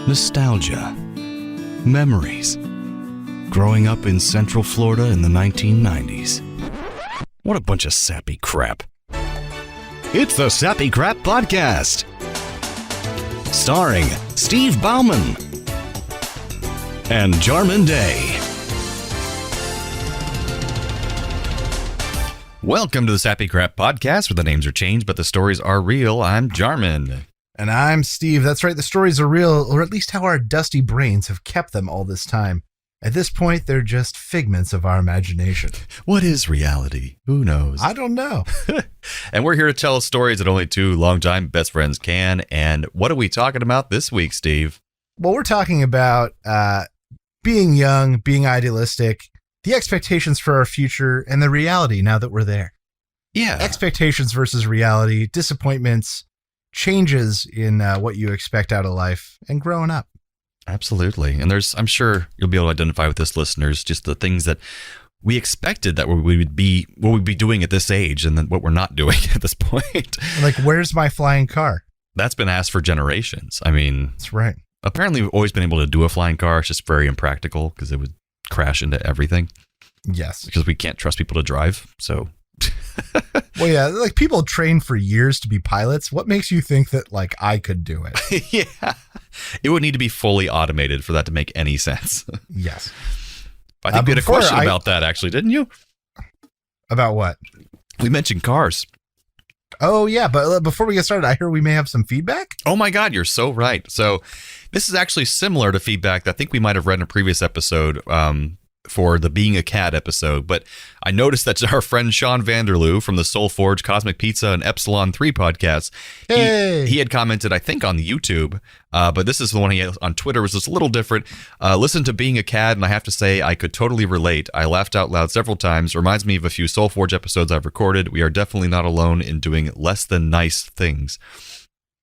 nostalgia, memories, growing up in Central Florida in the 1990s. What a bunch of sappy crap. It's the Sappy Crap Podcast, starring Steve Bauman and Jarman Day. Welcome to the Sappy Crap Podcast, where the names are changed, but the stories are real. I'm Jarman. And I'm Steve. That's right, the stories are real, or at least how our dusty brains have kept them all this time. At this point, they're just figments of our imagination. What is reality? Who knows? I don't know. And we're here to tell stories that only two longtime best friends can. And what are we talking about this week, Steve? Well, we're talking about being young, being idealistic, the expectations for our future, and the reality now that we're there. Yeah. Expectations versus reality, disappointments, changes in what you expect out of life, and growing up. Absolutely. And I'm sure you'll be able to identify with this, listeners, just the things that we expected that we would be, what we'd be doing at this age, and then what we're not doing at this point. Like, where's my flying car? That's been asked for generations. I mean, that's right. Apparently, we've always been able to do a flying car. It's just very impractical because it would crash into everything. Yes. Because we can't trust people to drive. So. Well, yeah, like people train for years to be pilots. What makes you think that like I could do it? Yeah. It would need to be fully automated for that to make any sense. Yes. I think we had a question about that, actually, didn't you? About what? We mentioned cars. Oh, yeah. But before we get started, I hear we may have some feedback. Oh, my God. You're so right. So this is actually similar to feedback that I think we might have read in a previous episode for the Being a Cat episode. But I noticed that our friend Sean Vanderloo from the Soul Forge, Cosmic Pizza, and Epsilon 3 podcasts, he had commented, I think, on the YouTube, but this is the one he had on Twitter, was just a little different. Listen to Being a Cat, and I have to say, I could totally relate. I laughed out loud several times. Reminds me of a few Soul Forge episodes I've recorded. We are definitely not alone in doing less than nice things.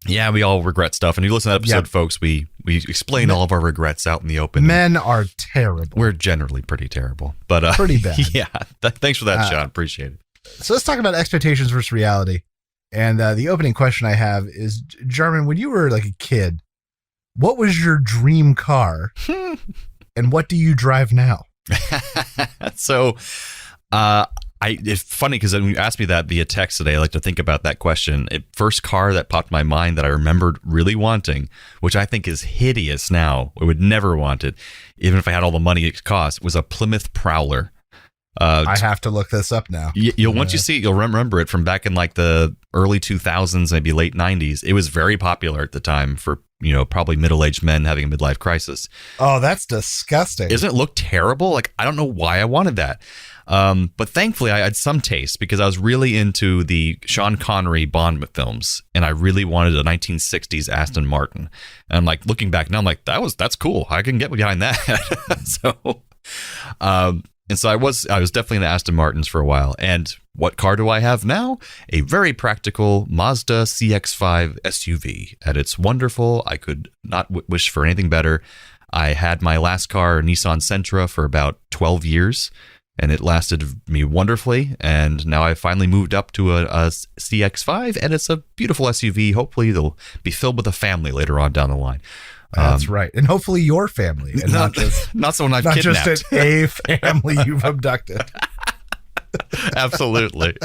Yeah, we all regret stuff. And if you listen to that episode, folks, we explain all of our regrets out in the open. Men are terrible. We're generally pretty terrible. But pretty bad. Yeah. Thanks for that, Sean. Appreciate it. So let's talk about expectations versus reality. And the opening question I have is, Jarman, when you were like a kid, what was your dream car? And what do you drive now? So, it's funny because when you asked me that via text today, I like to think about that question. First car that popped in my mind that I remembered really wanting, which I think is hideous now, I would never want it, even if I had all the money it cost, was a Plymouth Prowler. I have to look this up now. Once you see it, you'll remember it from back in like the early 2000s, maybe late 90s. It was very popular at the time for, probably middle-aged men having a midlife crisis. Oh, that's disgusting. Doesn't it look terrible? Like, I don't know why I wanted that. But thankfully, I had some taste because I was really into the Sean Connery Bond films, and I really wanted a 1960s Aston Martin. And I'm like, looking back now, I'm like, that's cool. I can get behind that. So I was definitely into Aston Martins for a while. And what car do I have now? A very practical Mazda CX-5 SUV. And it's wonderful. I could not wish for anything better. I had my last car, Nissan Sentra, for about 12 years. And it lasted me wonderfully. And now I finally moved up to a CX-5. And it's a beautiful SUV. Hopefully they'll be filled with a family later on down the line. That's right. And hopefully your family. And not someone I've kidnapped. Not just a family you've abducted. Absolutely.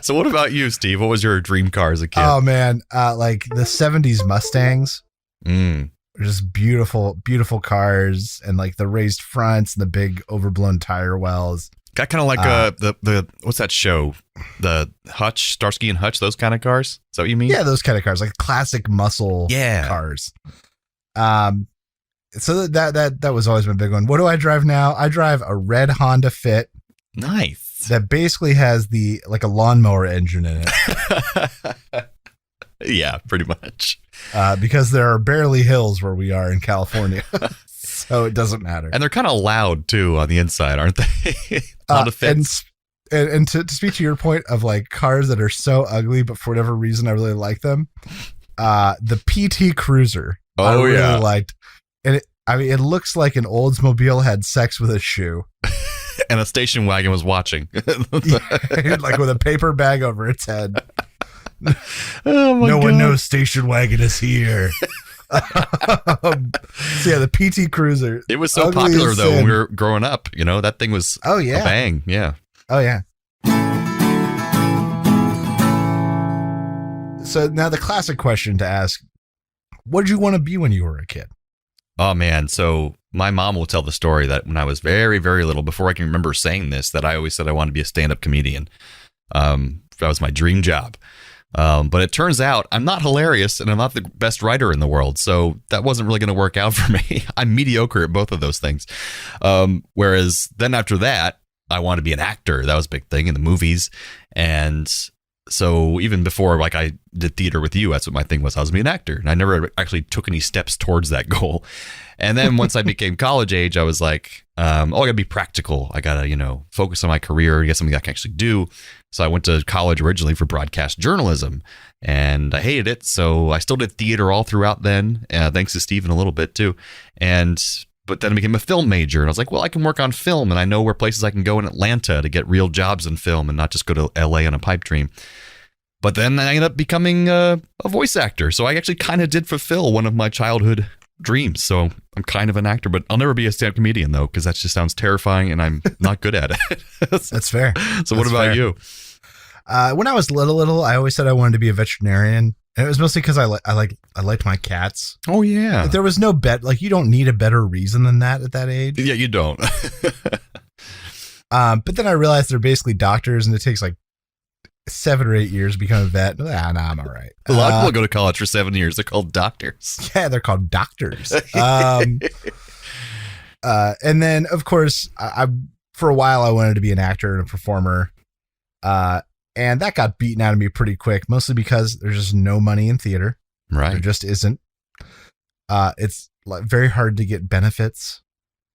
So what about you, Steve? What was your dream car as a kid? Oh, man. Like the 70s Mustangs. Just beautiful, beautiful cars, and like the raised fronts and the big overblown tire wells. Got kind of like the what's that show? The Hutch, Starsky and Hutch, those kind of cars? Is that what you mean? Yeah, those kind of cars, like classic muscle cars. So that was always my big one. What do I drive now? I drive a red Honda Fit. Nice. That basically has like a lawnmower engine in it. Yeah, pretty much. Because there are barely hills where we are in California. So it doesn't matter. And they're kind of loud too on the inside, aren't they? Honda Fits. And to speak to your point of like cars that are so ugly, but for whatever reason I really like them. The PT Cruiser. I really liked. And it looks like an Oldsmobile had sex with a shoe. And a station wagon was watching. Like with a paper bag over its head. Oh my God. No one knows station wagon is here. So yeah, the PT Cruiser. It was so popular though when we were growing up. You know, that thing was a bang. Yeah. Oh yeah. So now the classic question to ask, what did you want to be when you were a kid? Oh man. So my mom will tell the story that when I was very, very little, before I can remember saying this, that I always said I wanted to be a stand-up comedian. That was my dream job. But it turns out I'm not hilarious and I'm not the best writer in the world. So that wasn't really going to work out for me. I'm mediocre at both of those things. Whereas then after that, I wanted to be an actor. That was a big thing in the movies. And so even before like I did theater with you, that's what my thing was. I was going to be an actor. And I never actually took any steps towards that goal. And then once I became college age, I was like, I got to be practical. I got to, focus on my career, get something I can actually do. So I went to college originally for broadcast journalism and I hated it. So I still did theater all throughout then, thanks to Steven a little bit too. But then I became a film major and I was like, well, I can work on film and I know where places I can go in Atlanta to get real jobs in film and not just go to LA on a pipe dream. But then I ended up becoming a voice actor. So I actually kind of did fulfill one of my childhood dreams. So I'm kind of an actor, but I'll never be a stand-up comedian though, because that just sounds terrifying and I'm not good at it. That's fair. So what about you? When I was little, I always said I wanted to be a veterinarian. And it was mostly because I liked my cats. Oh yeah. But there was no you don't need a better reason than that at that age. Yeah, you don't. But then I realized they're basically doctors and it takes like 7 or 8 years to become a vet. I'm all right. A lot of people go to college for 7 years. They're called doctors. Yeah, they're called doctors. And then, of course, I for a while, I wanted to be an actor and a performer. And that got beaten out of me pretty quick, mostly because there's just no money in theater. Right. There just isn't. It's very hard to get benefits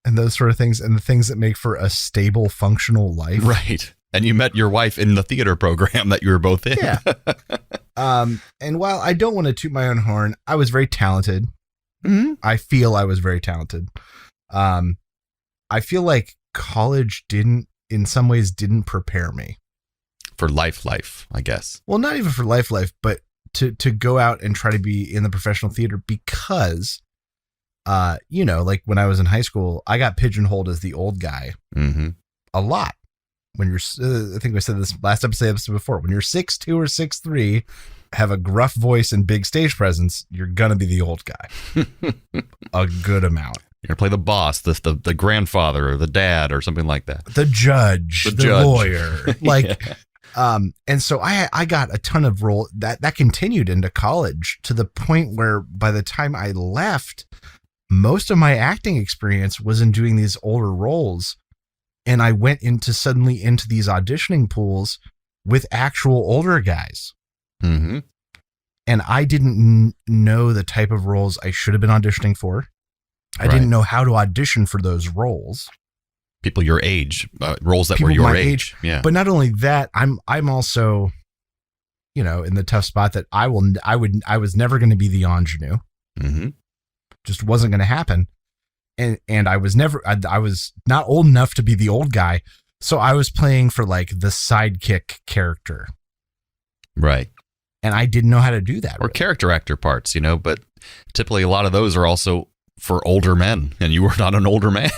and those sort of things and the things that make for a stable, functional life. Right. And you met your wife in the theater program that you were both in. Yeah. And while I don't want to toot my own horn, I was very talented. Mm-hmm. I feel I was very talented. I feel like college in some ways didn't prepare me. For life, I guess. Well, not even for life, but to go out and try to be in the professional theater because, like when I was in high school, I got pigeonholed as the old guy a lot. When you're, I think we said this last episode before, when you're 6'2" or 6'3", have a gruff voice and big stage presence, you're going to be the old guy a good amount. You're going to play the boss, the grandfather or the dad or something like that. The judge, the lawyer. And so I got a ton of role that continued into college to the point where by the time I left, most of my acting experience was in doing these older roles. And I went suddenly into these auditioning pools with actual older guys. Mm-hmm. And I didn't know the type of roles I should have been auditioning for. I didn't know how to audition for those roles. People your age, roles that were your age. Yeah. But not only that, I'm also, in the tough spot that I was never going to be the ingenue. Mm-hmm. Just wasn't going to happen. And I was not old enough to be the old guy. So I was playing for like the sidekick character. Right. And I didn't know how to do that. Or character actor parts, but typically a lot of those are also for older men and you were not an older man.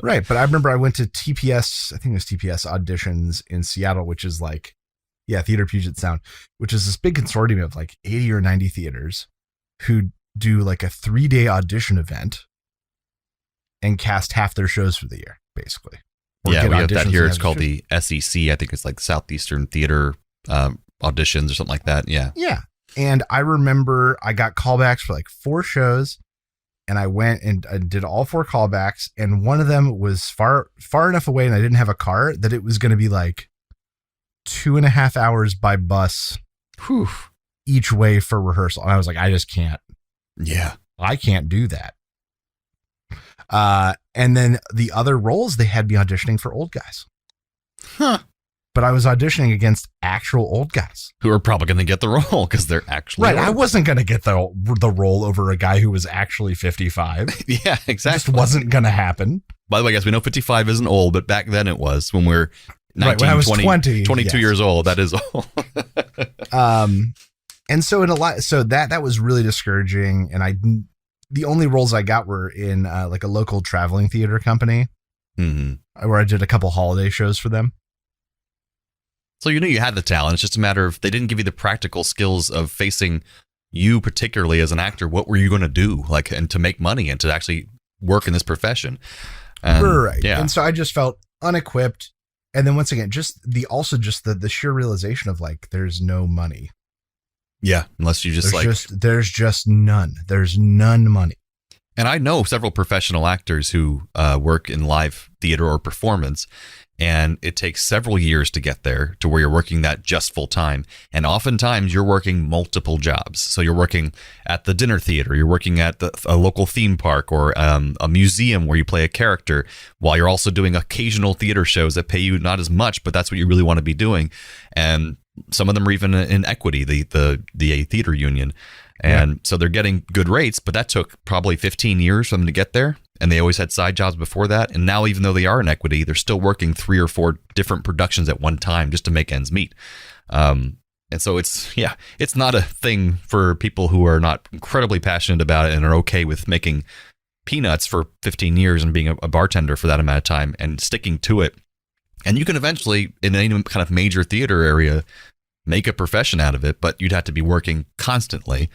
Right. But I remember I went to TPS, I think it was TPS auditions in Seattle, which is like, Theater Puget Sound, which is this big consortium of like 80 or 90 theaters who do like a 3-day audition event and cast half their shows for the year, basically. We have that here. It's called the SEC. I think it's like Southeastern Theater auditions or something like that. Yeah. Yeah. And I remember I got callbacks for like 4 shows and I went and did all 4 callbacks. And one of them was far enough away and I didn't have a car that it was going to be like 2.5 hours by bus each way for rehearsal. And I was like, I just can't. Yeah. I can't do that. And then the other roles they had me auditioning for old guys. Huh. But I was auditioning against actual old guys who are probably going to get the role because they're actually right. Old. I wasn't going to get the role over a guy who was actually 55. Yeah, exactly. It just wasn't going to happen. By the way, guys, we know 55 isn't old, but back then it was when we're 19, when I was 22 yes. years old. That is old. And so that was really discouraging. And I the only roles I got were in like a local traveling theater company, where I did a couple holiday shows for them. So you knew you had the talent. It's just a matter of they didn't give you the practical skills of facing you particularly as an actor. What were you going to do, like, and to make money and to actually work in this profession? Right. Yeah. And so I just felt unequipped. And then once again, just the sheer realization of like, there's no money. Yeah. Unless you there's just none. There's none money. And I know several professional actors who work in live theater or performance, and it takes several years to get there to where you're working that just full time. And oftentimes you're working multiple jobs. So you're working at the dinner theater, you're working at a local theme park or a museum where you play a character, while you're also doing occasional theater shows that pay you not as much, but that's what you really want to be doing. And some of them are even in Equity, the theater union. And so they're getting good rates, but that took probably 15 years for them to get there. And they always had side jobs before that. And now, even though they are in Equity, they're still working 3 or 4 different productions at one time just to make ends meet. And so it's not a thing for people who are not incredibly passionate about it and are okay with making peanuts for 15 years and being a bartender for that amount of time and sticking to it. And you can eventually, in any kind of major theater area, make a profession out of it, but you'd have to be working constantly.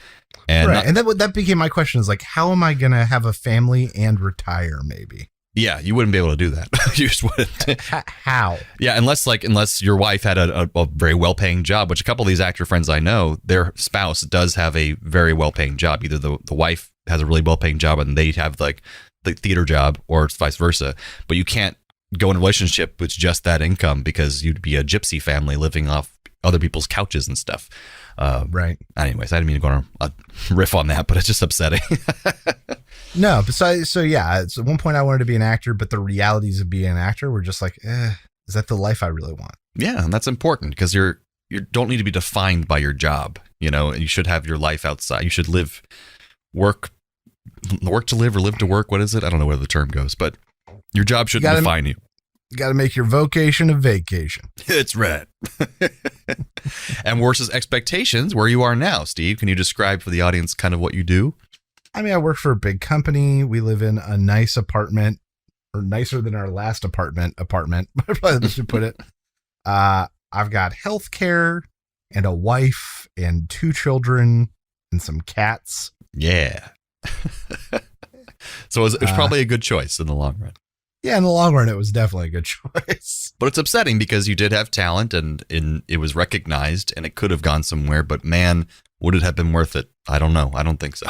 And right. And that became my question, is like, how am I going to have a family and retire maybe? Yeah, you wouldn't be able to do that. You just wouldn't. How? Yeah, unless your wife had a very well-paying job, which a couple of these actor friends I know, their spouse does have a very well-paying job. Either the wife has a really well-paying job and they have like the theater job, or it's vice versa. But you can't go in a relationship with just that income, because you'd be a gypsy family living off other people's couches and stuff. Right. Anyways, I didn't mean to go on a riff on that, but it's just upsetting. No, besides, so yeah, at one point I wanted to be an actor, but the realities of being an actor were just like, is that the life I really want? Yeah, and that's important, because you don't need to be defined by your job, and you should have your life outside. You should work to live, or live to work. What is it? I don't know where the term goes, but your job shouldn't define you. You got to make your vocation a vacation. It's right. And versus expectations, where you are now, Steve, can you describe for the audience kind of what you do? I mean, I work for a big company. We live in a nice apartment, or nicer than our last apartment, probably should put it. I've got healthcare and a wife and 2 children and some cats. Yeah. So it's probably a good choice in the long run. Yeah, in the long run, it was definitely a good choice. But it's upsetting, because you did have talent and it was recognized and it could have gone somewhere. But man, would it have been worth it? I don't know. I don't think so.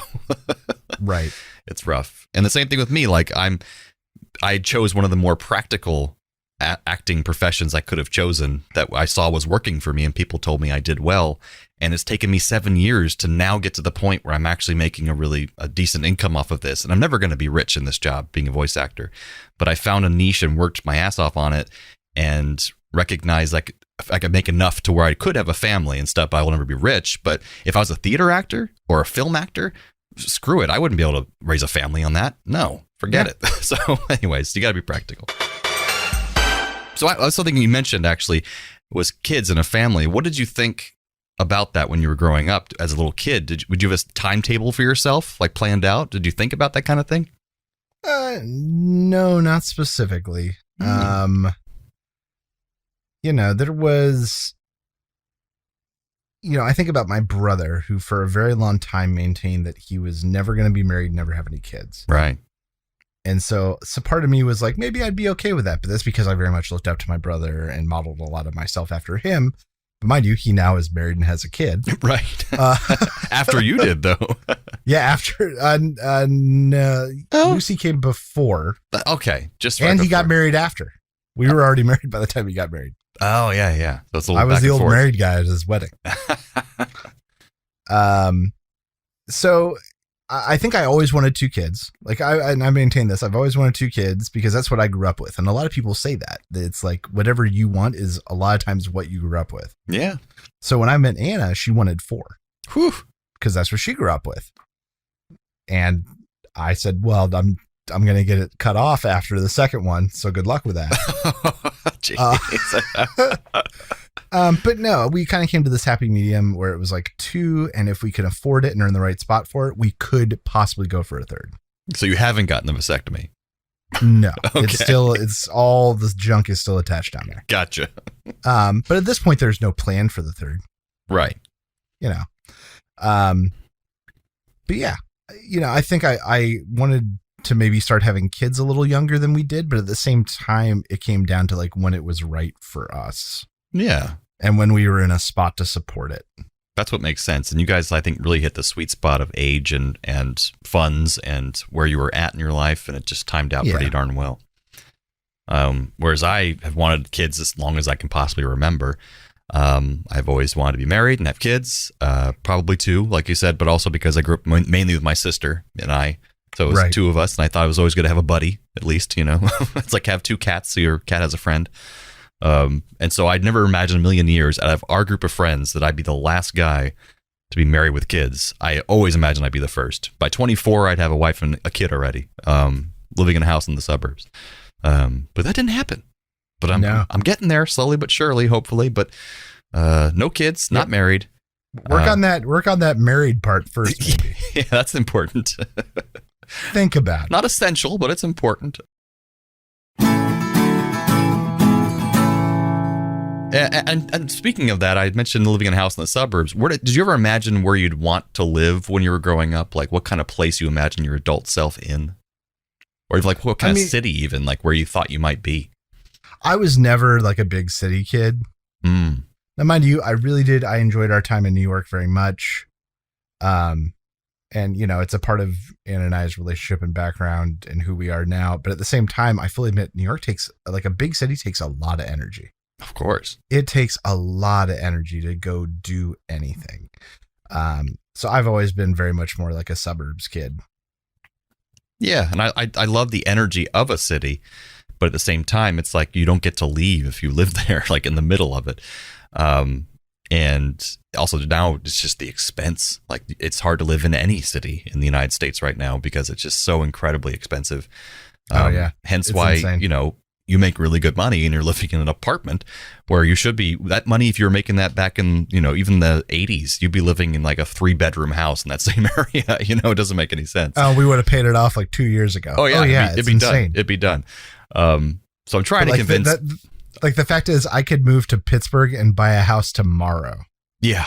Right. It's rough. And the same thing with me. Like I chose one of the more practical acting professions I could have chosen that I saw was working for me, and people told me I did well. And it's taken me 7 years to now get to the point where I'm actually making a decent income off of this. And I'm never going to be rich in this job, being a voice actor. But I found a niche and worked my ass off on it, and recognized like I could make enough to where I could have a family and stuff, but I will never be rich. But if I was a theater actor or a film actor, screw it. I wouldn't be able to raise a family on that. No, forget it. So anyways, you got to be practical. So something you mentioned actually was kids and a family. What did you think about that when you were growing up as a little kid? Would you have a timetable for yourself, like planned out? Did you think about that kind of thing? No, not specifically. There was, I think about my brother, who for a very long time maintained that he was never going to be married, never have any kids. Right. And so part of me was like, maybe I'd be okay with that. But that's because I very much looked up to my brother and modeled a lot of myself after him. But mind you, he now is married and has a kid. Right. After you did, though. Yeah, after Lucy came before. Okay. And he got married after. We were already married by the time he got married. Oh, yeah, yeah. So it's a I was the old married guy at his wedding. So I think I always wanted 2 kids. Like I maintain this. I've always wanted 2 kids because that's what I grew up with. And a lot of people say that it's like whatever you want is a lot of times what you grew up with. Yeah. So when I met Anna, she wanted 4. Whew. Because that's what she grew up with. And I said, well, I'm going to get it cut off after the second one. So good luck with that. But no, we kind of came to this happy medium where it was like 2, and if we could afford it and are in the right spot for it, we could possibly go for a 3rd. So you haven't gotten a vasectomy? No, Okay. it's all the junk is still attached down there. Gotcha. But at this point, there's no plan for the 3rd. Right. You know. But yeah, you know, I think I wanted to maybe start having kids a little younger than we did, but at the same time, it came down to like when it was right for us. Yeah. And when we were in a spot to support it. That's what makes sense. And you guys, I think, really hit the sweet spot of age and funds and where you were at in your life. And it just timed out pretty darn well. Whereas I have wanted kids as long as I can possibly remember. I've always wanted to be married and have kids, probably 2, like you said, but also because I grew up mainly with my sister and I. So it was 2 of us. And I thought it was always good to have a buddy, at least, you know. It's like have 2 cats, so your cat has a friend. And so I'd never imagined a million years out of our group of friends that I'd be the last guy to be married with kids. I always imagined I'd be the first. By 24, I'd have a wife and a kid already, living in a house in the suburbs. But that didn't happen. But I'm getting there slowly but surely, hopefully. But no kids, not married. Work on that married part first. Maybe. Yeah, that's important. Think about it. Not essential, but it's important. And speaking of that, I mentioned living in a house in the suburbs. Did you ever imagine where you'd want to live when you were growing up? Like what kind of place you imagine your adult self in? Or like what kind of city even, like where you thought you might be? I was never like a big city kid. Now, mind you, I really did. I enjoyed our time in New York very much. And, you know, it's a part of Anna and I's relationship and background and who we are now. But at the same time, I fully admit New York takes, like a big city takes a lot of energy. Of course. It takes a lot of energy to go do anything. So I've always been very much more like a suburbs kid. Yeah. And I love the energy of a city. But at the same time, it's like you don't get to leave if you live there, like in the middle of it. And also now it's just the expense. Like it's hard to live in any city in the United States right now because it's just so incredibly expensive. Hence why, insane. You know, you make really good money and you're living in an apartment where you should be that money. If you're making that back in, you know, even the 80s, you'd be living in like a 3-bedroom house in that same area. You know, it doesn't make any sense. Oh, we would have paid it off like 2 years ago. Oh yeah. It'd be insane. Done. It'd be done. So I'm trying to convince. Like the fact is I could move to Pittsburgh and buy a house tomorrow. Yeah,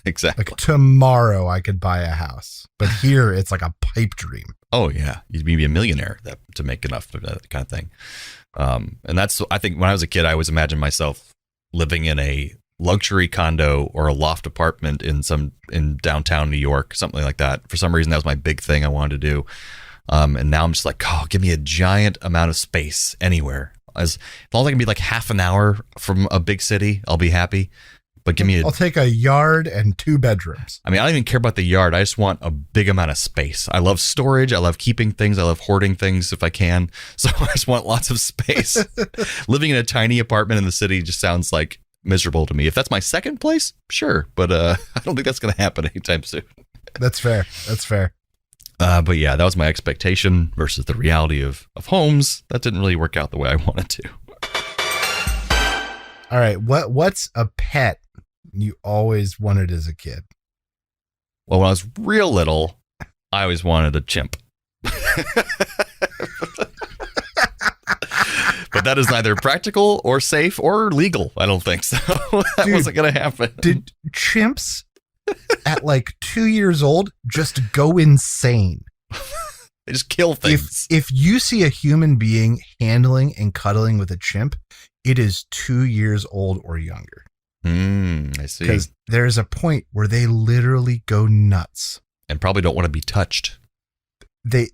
exactly. Like tomorrow I could buy a house, but here it's like a pipe dream. Oh yeah. You'd be a millionaire to make enough for that kind of thing. And that's, I think when I was a kid, I always imagined myself living in a luxury condo or a loft apartment in downtown New York, something like that. For some reason, that was my big thing I wanted to do. And now I'm just like, oh, give me a giant amount of space anywhere. As long as I can be like half an hour from a big city, I'll be happy. But I'll take a yard and 2 bedrooms. I mean, I don't even care about the yard. I just want a big amount of space. I love storage. I love keeping things. I love hoarding things if I can. So I just want lots of space. Living in a tiny apartment in the city just sounds like miserable to me. If that's my second place, sure. But I don't think that's going to happen anytime soon. That's fair. That's fair. But yeah, that was my expectation versus the reality of homes. That didn't really work out the way I wanted to. All right. What's a pet you always wanted as a kid? Well, when I was real little, I always wanted a chimp. But that is neither practical or safe or legal. I don't think so. That wasn't going to happen. Did chimps at like 2 years old just go insane? They just kill things. If you see a human being handling and cuddling with a chimp, it is 2 years old or younger. I see. Because there's a point where they literally go nuts and probably don't want to be touched. They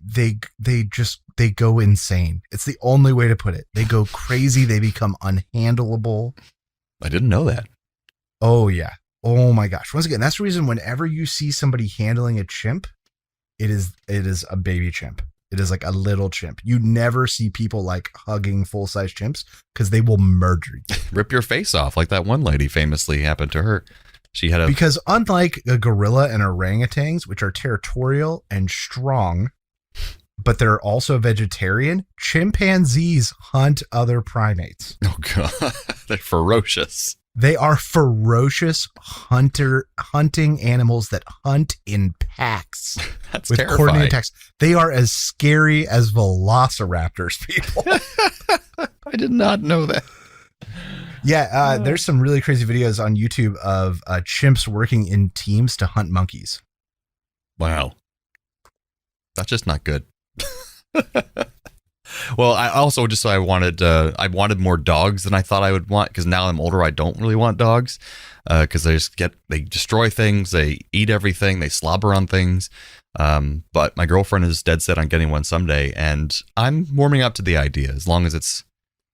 go insane. It's the only way to put it. They go crazy. They become unhandleable. I didn't know that. Oh yeah. Oh my gosh. Once again, that's the reason whenever you see somebody handling a chimp, it is a baby chimp. It is like a little chimp. You never see people like hugging full-size chimps because they will murder you. Rip your face off like that one lady famously happened to her. She had because unlike a gorilla and orangutans, which are territorial and strong, but they're also vegetarian, chimpanzees hunt other primates. Oh God, they're ferocious. They are ferocious hunting animals that hunt in packs. That's with terrifying. Coordinated attacks. They are as scary as velociraptors, people. I did not know that. Yeah, there's some really crazy videos on YouTube of chimps working in teams to hunt monkeys. Wow. That's just not good. Well, I also just I wanted more dogs than I thought I would want, because now I'm older. I don't really want dogs because they destroy things, they eat everything, they slobber on things. But my girlfriend is dead set on getting one someday, and I'm warming up to the idea as long as it's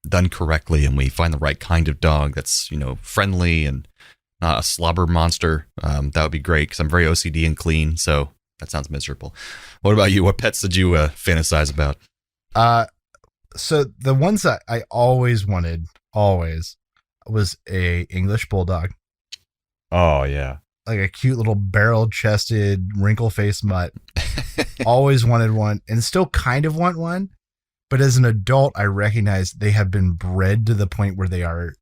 done correctly and we find the right kind of dog that's, friendly and not a slobber monster. That would be great because I'm very OCD and clean. So that sounds miserable. What about you? What pets did you fantasize about? So the ones that I always wanted, was a English bulldog. Oh, yeah. Like a cute little barrel-chested, wrinkle-faced mutt. Always wanted one, and still kind of want one. But as an adult, I recognize they have been bred to the point where they are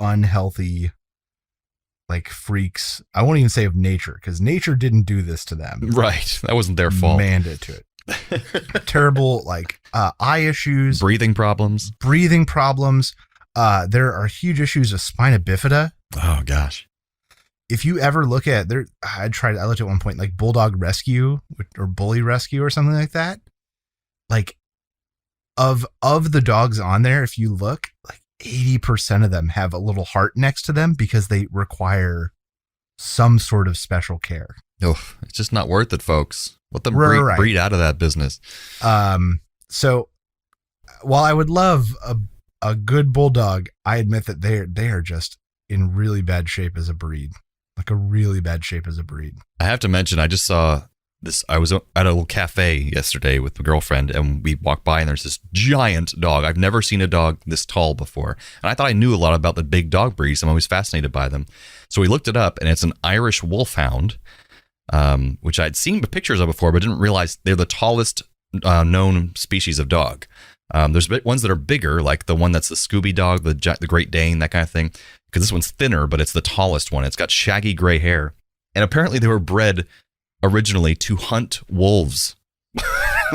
unhealthy, like freaks. I won't even say of nature, because nature didn't do this to them. Right. That wasn't their fault. Manned it to it. Terrible, eye issues, breathing problems. There are huge issues of spina bifida. Oh gosh. If you ever look at I looked at one point, like Bulldog Rescue or Bully Rescue or something like that. Like of the dogs on there, if you look, like 80% of them have a little heart next to them because they require some sort of special care. Oh, it's just not worth it, folks. Let them breed out of that business. So while I would love a good bulldog, I admit that they are just in really bad shape as a breed. Like a really bad shape as a breed. I have to mention, I just saw this. I was at a little cafe yesterday with my girlfriend, and we walked by, and there's this giant dog. I've never seen a dog this tall before. And I thought I knew a lot about the big dog breeds. I'm always fascinated by them. So we looked it up, and it's an Irish Wolfhound, which I'd seen pictures of before, but didn't realize they're the tallest known species of dog. There's ones that are bigger, like the one that's the Scooby dog, the Great Dane, that kind of thing. Because this one's thinner, but it's the tallest one. It's got shaggy gray hair. And apparently they were bred originally to hunt wolves.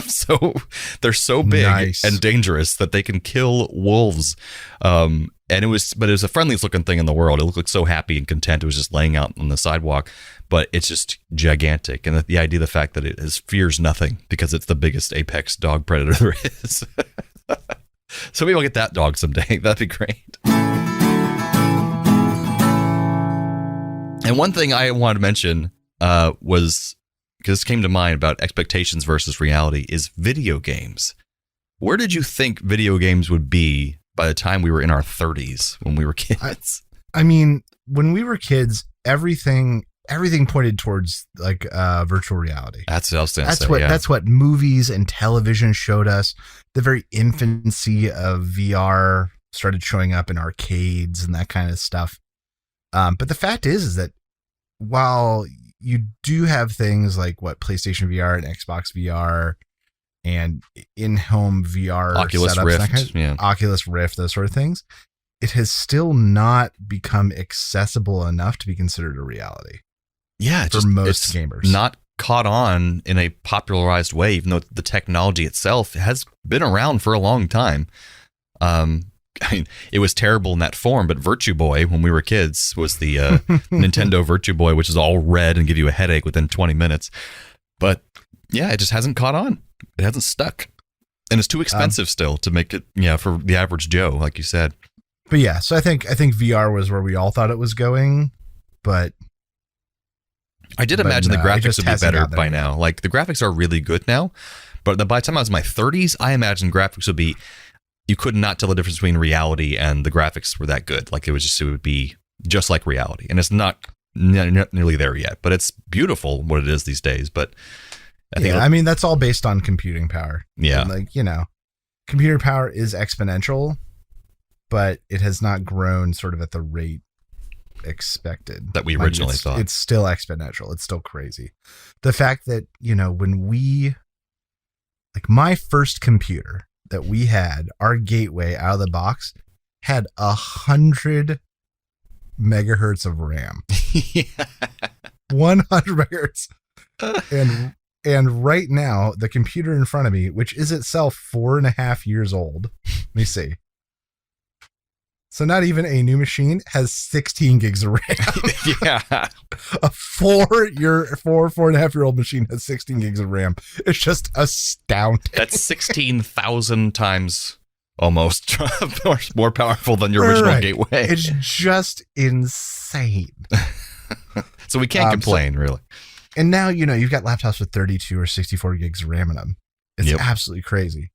So they're so big and dangerous that they can kill wolves. And it was the friendliest looking thing in the world. It looked like so happy and content. It was just laying out on the sidewalk, but it's just gigantic. And the idea, the fact that it fears nothing because it's the biggest apex dog predator there is. So maybe I'll get that dog someday. That'd be great. And one thing I wanted to mention was, because this came to mind about expectations versus reality, is video games. Where did you think video games would be by the time we were in our 30s when we were kids? I mean, when we were kids, everything pointed towards like virtual reality. That's what I was going to say. That's what movies and television showed us. The very infancy of VR started showing up in arcades and that kind of stuff. But the fact is that while you do have things like PlayStation VR and Xbox VR and in-home VR, Oculus setups, Rift, Oculus Rift, those sort of things, it has still not become accessible enough to be considered a reality. Yeah, for most gamers, not caught on in a popularized way, even though the technology itself has been around for a long time. I mean, it was terrible in that form, but Virtue Boy, when we were kids, was the Nintendo Virtue Boy, which is all red and give you a headache within 20 minutes. But yeah, it just hasn't caught on. It hasn't stuck. And it's too expensive still to make it, for the average Joe, like you said. But yeah, so I think VR was where we all thought it was going, but I did imagine the graphics would be better by now. Like, the graphics are really good now, but by the time I was in my 30s, I imagined graphics would be, you could not tell the difference between reality and the graphics were that good. Like, it would be just like reality. And it's not nearly there yet, but it's beautiful what it is these days. But I mean, that's all based on computing power. Yeah. And computer power is exponential, but it has not grown sort of at the rate expected that we originally thought. It's still exponential. It's still crazy. The fact that, when my first computer that we had, our gateway out of the box had 100 megahertz of RAM. Yeah. 100 megahertz. And right now, the computer in front of me, which is itself 4.5 years old, let me see. So not even a new machine has 16 gigs of RAM. Yeah. A 4.5-year-old machine has 16 gigs of RAM. It's just astounding. That's 16,000 times almost more powerful than your original gateway. It's just insane. So we can't complain, really. And now, you've got laptops with 32 or 64 gigs of RAM in them. It's absolutely crazy.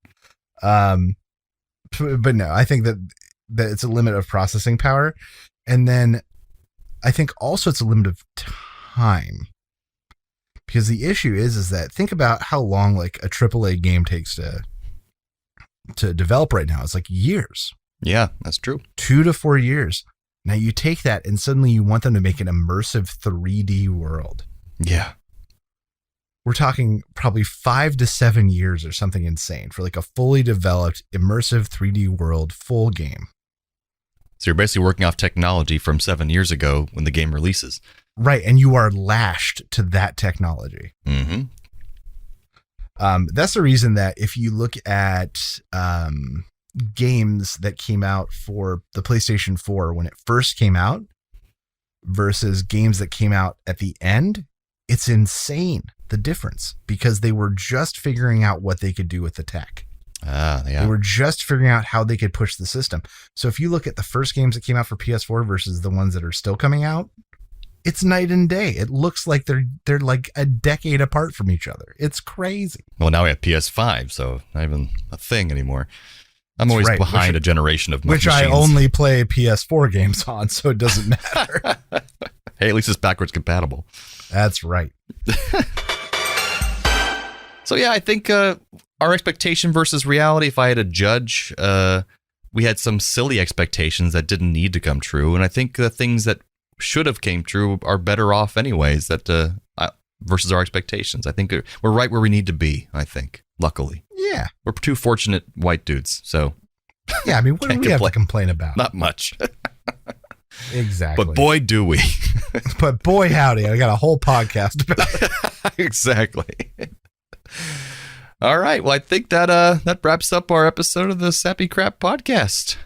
But no, I think that it's a limit of processing power. And then I think also it's a limit of time. Because the issue is that think about how long like a AAA game takes to develop right now. It's like years. Yeah, that's true. 2 to 4 years. Now you take that and suddenly you want them to make an immersive 3D world. Yeah. We're talking probably 5 to 7 years or something insane for like a fully developed immersive 3D world full game. So you're basically working off technology from 7 years ago when the game releases. Right. And you are lashed to that technology. Mm-hmm. That's the reason that if you look at games that came out for the PlayStation 4 when it first came out versus games that came out at the end, it's insane, the difference, because they were just figuring out what they could do with the tech. Yeah. They were just figuring out how they could push the system. So if you look at the first games that came out for PS4 versus the ones that are still coming out, it's night and day. It looks like they're like a decade apart from each other. It's crazy. Well, now we have PS5, so not even a thing anymore. I'm always behind a generation of which machines. I only play PS4 games on, so it doesn't matter. Hey, at least it's backwards compatible. That's right. So yeah, I think our expectation versus reality, if I had to judge, we had some silly expectations that didn't need to come true. And I think the things that should have came true are better off anyways versus our expectations. I think we're right where we need to be, I think, luckily. Yeah. We're two fortunate white dudes, so... Yeah, I mean, what do we have to complain about? Not much. Exactly. But boy, do we. But boy, howdy, I got a whole podcast about it. Exactly. All right. Well, I think that wraps up our episode of the Sappy Crap Podcast.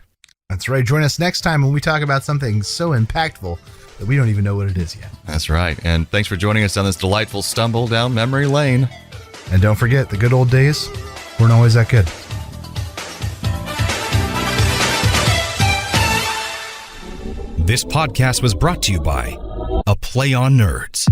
That's right. Join us next time when we talk about something so impactful that we don't even know what it is yet. That's right. And thanks for joining us on this delightful stumble down memory lane. And don't forget, the good old days weren't always that good. This podcast was brought to you by A Play on Nerds.